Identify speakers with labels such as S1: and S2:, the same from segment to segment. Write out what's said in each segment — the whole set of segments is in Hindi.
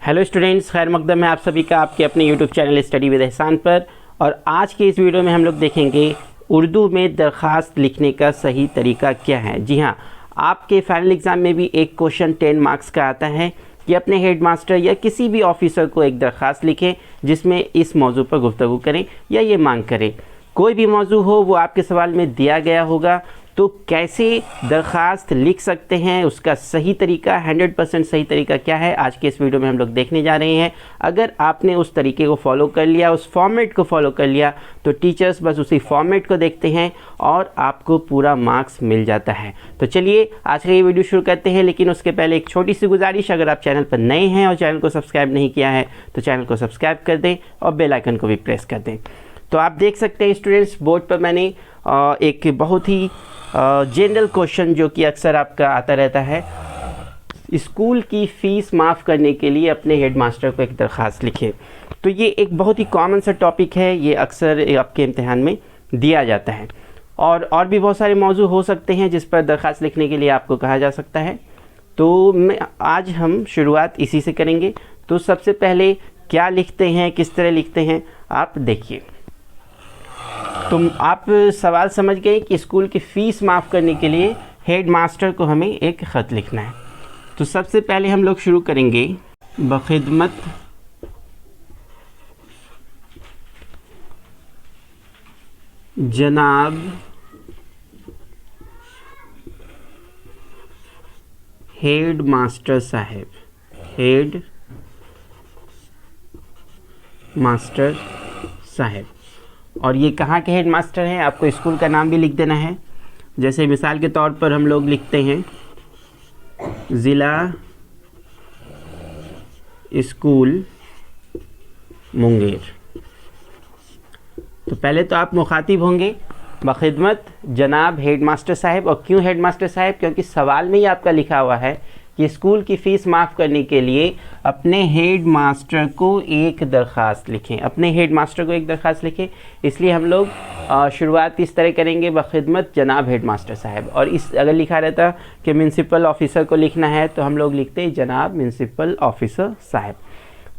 S1: हेलो स्टूडेंट्स, खैर मकदम है आप सभी का आपके अपने यूट्यूब चैनल स्टडी विद एहसान पर। और आज के इस वीडियो में हम लोग देखेंगे उर्दू में दरख्वास्त लिखने का सही तरीका क्या है। जी हाँ, आपके फाइनल एग्ज़ाम में भी एक क्वेश्चन 10 मार्क्स का आता है कि अपने हेड मास्टर या किसी भी ऑफिसर को एक दरख्वास्त लिखें जिसमें इस मौजू पर गुफ्तगू करें या ये मांग करें। कोई भी मौजू हो वो आपके सवाल में दिया गया होगा, तो कैसे दरख्वास्त लिख सकते हैं उसका सही तरीका 100% सही तरीका क्या है, आज के इस वीडियो में हम लोग देखने जा रहे हैं। अगर आपने उस तरीके को फॉलो कर लिया, उस फॉर्मेट को फॉलो कर लिया, तो टीचर्स बस उसी फॉर्मेट को देखते हैं और आपको पूरा मार्क्स मिल जाता है। तो चलिए आज का ये वीडियो शुरू करते हैं, लेकिन उसके पहले एक छोटी सी गुजारिश, अगर आप चैनल पर नए हैं और चैनल को सब्सक्राइब नहीं किया है तो चैनल को सब्सक्राइब कर दें और बेल आइकन को भी प्रेस कर दें। तो आप देख सकते हैं स्टूडेंट्स, बोर्ड पर मैंने एक बहुत ही जनरल क्वेश्चन जो कि अक्सर आपका आता रहता है, स्कूल की फ़ीस माफ़ करने के लिए अपने हेडमास्टर को एक दरख्वास्त लिखे। तो ये एक बहुत ही कॉमन सा टॉपिक है, ये अक्सर आपके इम्तिहान में दिया जाता है। और भी बहुत सारे मौजू हो सकते हैं जिस पर दरख्वास्त लिखने के लिए आपको कहा जा सकता है। तो आज हम शुरुआत इसी से करेंगे। तो सबसे पहले क्या लिखते हैं, किस तरह लिखते हैं, आप देखिए। तो आप सवाल समझ गए कि स्कूल की फ़ीस माफ़ करने के लिए हेड मास्टर को हमें एक ख़त लिखना है। तो सबसे पहले हम लोग शुरू करेंगे बखिदमत जनाब हेड मास्टर साहब, हेड मास्टर साहब। और ये कहाँ के हेड मास्टर हैं, आपको स्कूल का नाम भी लिख देना है। जैसे मिसाल के तौर पर हम लोग लिखते हैं ज़िला स्कूल मुंगेर। तो पहले तो आप मुखातिब होंगे बखिदमत जनाब हेड मास्टर साहब। और क्यों हेड मास्टर साहब? क्योंकि सवाल में ही आपका लिखा हुआ है कि स्कूल की फ़ीस माफ़ करने के लिए अपने हेड मास्टर को एक दरख्वास्त लिखें, अपने हेड मास्टर को एक दरख्वास्त लिखें। इसलिए हम लोग शुरुआत इस तरह करेंगे बखिदमत जनाब हेड मास्टर साहब। और इस अगर लिखा रहता कि म्यूनसिपल ऑफिसर को लिखना है तो हम लोग लिखते जनाब म्यूनसिपल ऑफिसर साहब।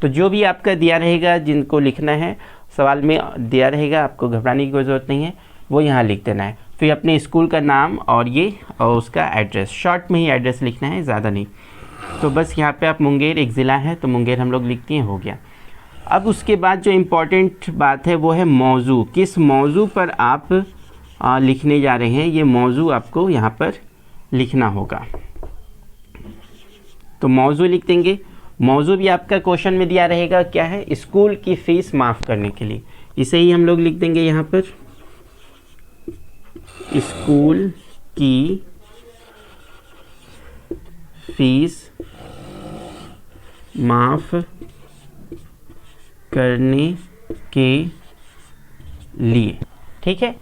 S1: तो जो भी आपका दिया रहेगा, जिनको लिखना है सवाल में दिया रहेगा, आपको घबराने की कोई ज़रूरत नहीं है, वो यहाँ लिख देना है। फिर अपने स्कूल का नाम और उसका एड्रेस, शॉर्ट में ही एड्रेस लिखना है, ज़्यादा नहीं। तो बस यहाँ पे आप मुंगेर एक ज़िला है तो मुंगेर हम लोग लिखते हैं, हो गया। अब उसके बाद जो इम्पोर्टेंट बात है वो है मौजू। किस मौजू पर आप लिखने जा रहे हैं, ये मौजू आपको यहाँ पर लिखना होगा। तो मौजू लिख देंगे। मौजू भी आपका क्वेश्चन में दिया रहेगा, क्या है? स्कूल की फ़ीस माफ़ करने के लिए। इसे ही हम लोग लिख देंगे यहाँ पर, स्कूल की फ़ीस माफ़ करने के लिए। ठीक है,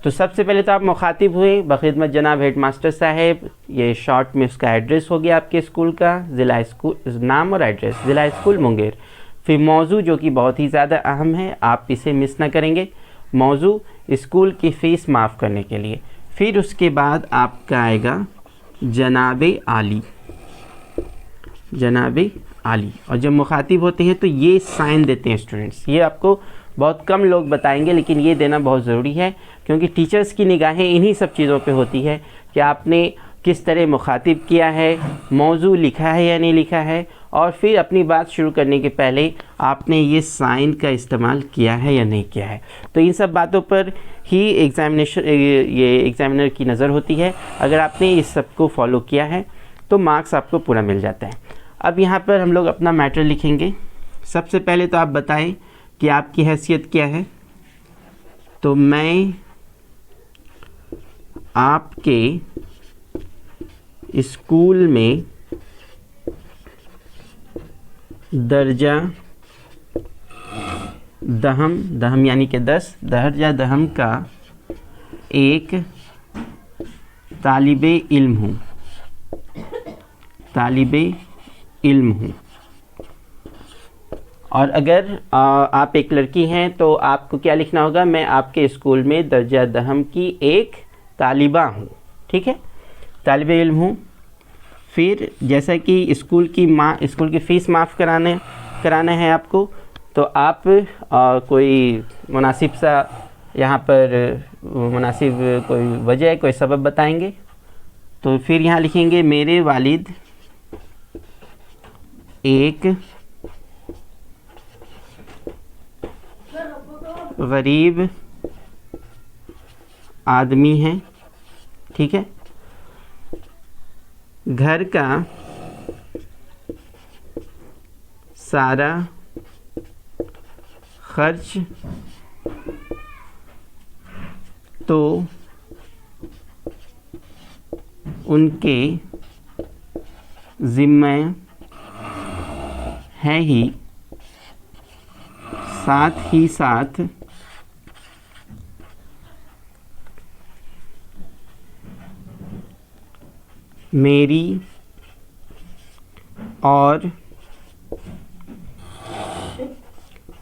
S1: तो सबसे पहले तो आप मुखातिब हुए बखिदमत जनाब हेड मास्टर साहब। ये शॉर्ट में उसका एड्रेस हो गया, आपके स्कूल का ज़िला स्कूल नाम और एड्रेस, ज़िला स्कूल मुंगेर। फिर मौजू जो कि बहुत ही ज़्यादा अहम है, आप इसे मिस ना करेंगे। मौजू स्कूल की फ़ीस माफ़ करने के लिए। फिर उसके बाद आपका आएगा जनाब आली, जनाब आली। और जब मुखातिब होते हैं तो ये साइन देते हैं स्टूडेंट्स। ये आपको बहुत कम लोग बताएंगे, लेकिन ये देना बहुत ज़रूरी है, क्योंकि टीचर्स की निगाहें इन्हीं सब चीज़ों पे होती है कि आपने किस तरह मुखातिब किया है, मौजू लिखा है या नहीं लिखा है, और फिर अपनी बात शुरू करने के पहले आपने ये साइन का इस्तेमाल किया है या नहीं किया है। तो इन सब बातों पर ही एग्ज़ामिनर की नज़र होती है। अगर आपने इस सब को फॉलो किया है तो मार्क्स आपको पूरा मिल जाता है। अब यहाँ पर हम लोग अपना मैटर लिखेंगे। सबसे पहले तो आप बताएं कि आपकी हैसियत क्या है। तो मैं आपके स्कूल में दर्जा दहम, दहम यानी कि 10, दर्जा दहम का एक तालिबे इल्म हूँ, तालिबे इल्म हूँ। और अगर आप एक लड़की हैं तो आपको क्या लिखना होगा? मैं आपके स्कूल में दर्जा दहम की एक तालिबा हूँ। ठीक है, तालिबे इल्म हूँ। फिर जैसा कि स्कूल की फ़ीस माफ़ कराना है आपको, तो आप कोई मुनासिब सा यहाँ पर मुनासिब कोई वजह, कोई सबब बताएंगे। तो फिर यहाँ लिखेंगे मेरे वालिद एक गरीब आदमी हैं, ठीक है। घर का सारा खर्च तो उनके ज़िम्मे है ही, साथ ही साथ मेरी और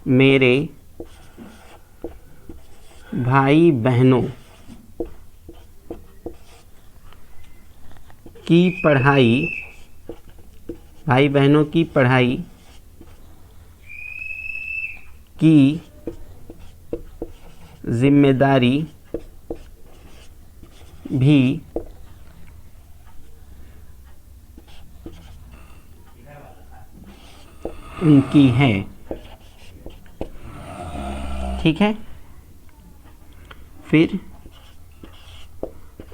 S1: मेरे भाई बहनों की पढ़ाई की जिम्मेदारी भी उनकी है, ठीक है। फिर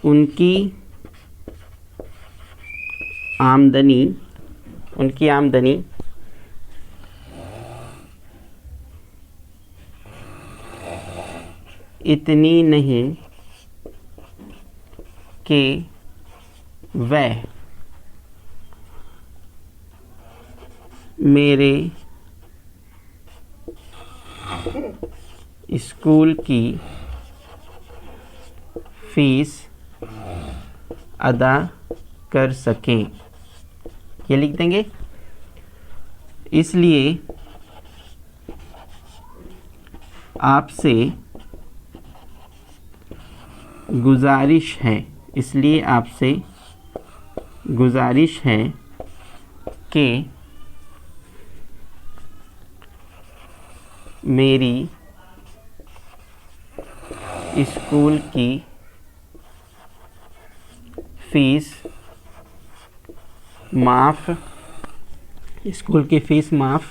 S1: उनकी आमदनी इतनी नहीं कि वह मेरे स्कूल की फ़ीस अदा कर सकें, ये लिख देंगे। इसलिए आपसे गुजारिश है कि मेरी स्कूल की फ़ीस माफ़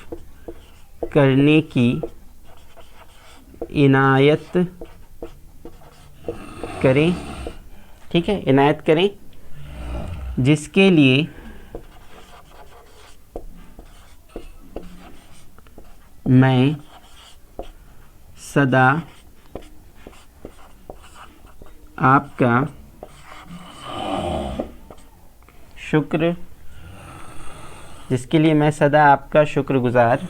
S1: करने की इनायत करें, ठीक है, इनायत करें, जिसके लिए मैं सदा आपका शुक्रगुज़ार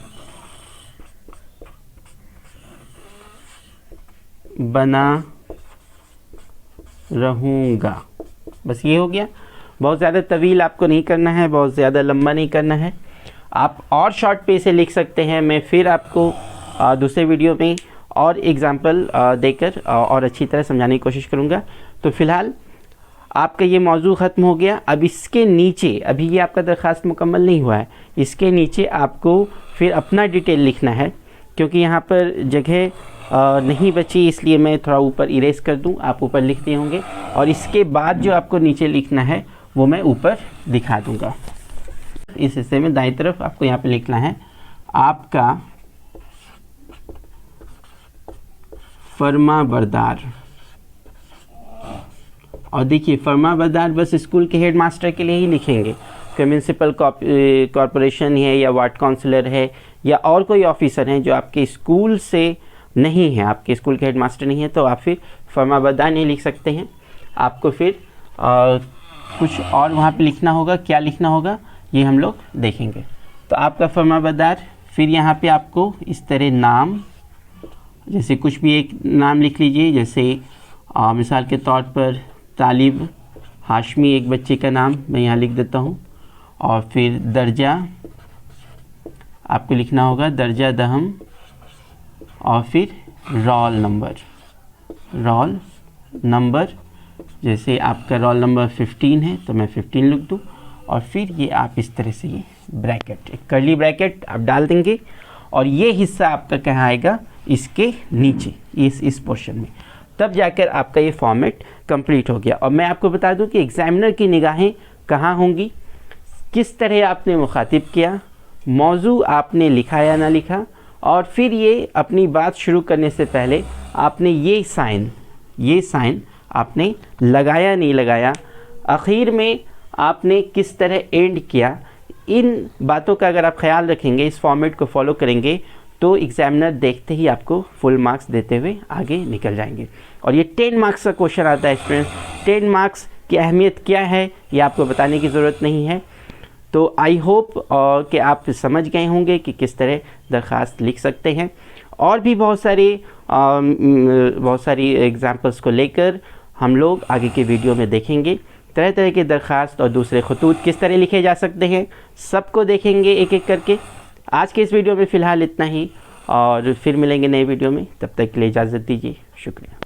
S1: बना रहूँगा। बस ये हो गया। बहुत ज़्यादा तवील आपको नहीं करना है, बहुत ज़्यादा लंबा नहीं करना है। आप और शॉर्ट पे से लिख सकते हैं। मैं फिर आपको दूसरे वीडियो में और एग्ज़ाम्पल देकर और अच्छी तरह समझाने की कोशिश करूँगा। तो फ़िलहाल आपका ये मौजू ख़त्म हो गया। अब इसके नीचे, अभी ये आपका दरख्वास्त मुकम्मल नहीं हुआ है, इसके नीचे आपको फिर अपना डिटेल लिखना है, क्योंकि यहाँ पर जगह नहीं बची, इसलिए मैं थोड़ा ऊपर इरेज कर दूँ, आप ऊपर लिख दिए होंगे। और इसके बाद जो आपको नीचे लिखना है वो मैं ऊपर दिखा दूँगा। इस हिस्से में दाईं तरफ आपको यहाँ पे लिखना है आपका फर्माबरदार। और देखिए, फर्माबरदार बस स्कूल के हेड मास्टर के लिए ही लिखेंगे। कोई म्यूनसिपल कॉरपोरेशन है या वार्ड काउंसलर है या और कोई ऑफिसर हैं जो आपके स्कूल से नहीं है, आपके स्कूल के हेड मास्टर नहीं है, तो आप फिर फर्माबरदार नहीं लिख सकते हैं। आपको फिर कुछ और वहाँ पे लिखना होगा। क्या लिखना होगा ये हम लोग देखेंगे। तो आपका फर्माबरदार, फिर यहाँ पे आपको इस तरह नाम, जैसे कुछ भी एक नाम लिख लीजिए। जैसे मिसाल के तौर पर तालिब हाशमी, एक बच्चे का नाम मैं यहाँ लिख देता हूँ। और फिर दर्जा आपको लिखना होगा, दर्जा दहम। और फिर रोल नंबर, जैसे आपका रोल नंबर 15 है तो मैं 15 लिख दूँ। और फिर ये आप इस तरह से ये ब्रैकेट, एक कर्ली ब्रैकेट आप डाल देंगे और ये हिस्सा आपका कहाँ आएगा, इसके नीचे, इस पोर्शन में, तब जाकर आपका ये फॉर्मेट कंप्लीट हो गया। और मैं आपको बता दूं कि एग्जामिनर की निगाहें कहाँ होंगी, किस तरह आपने मुखातिब किया, मौजू आपने लिखा या ना लिखा, और फिर ये अपनी बात शुरू करने से पहले आपने ये साइन आपने लगाया नहीं लगाया, आखिर में आपने किस तरह एंड किया। इन बातों का अगर आप ख्याल रखेंगे, इस फॉर्मेट को फॉलो करेंगे, तो एग्जामिनर देखते ही आपको फुल मार्क्स देते हुए आगे निकल जाएंगे। और ये 10 मार्क्स का क्वेश्चन आता है स्टूडेंट्स। 10 मार्क्स की अहमियत क्या है ये आपको बताने की ज़रूरत नहीं है। तो आई होप कि आप समझ गए होंगे कि किस तरह दरख्वास्त लिख सकते हैं। और भी बहुत सारी एग्जाम्पल्स को लेकर हम लोग आगे के वीडियो में देखेंगे। तरह तरह के दरख्वास्त और दूसरे खतूत किस तरह लिखे जा सकते हैं, सबको देखेंगे एक एक करके। आज के इस वीडियो में फ़िलहाल इतना ही, और फिर मिलेंगे नए वीडियो में। तब तक के लिए इजाज़त दीजिए। शुक्रिया।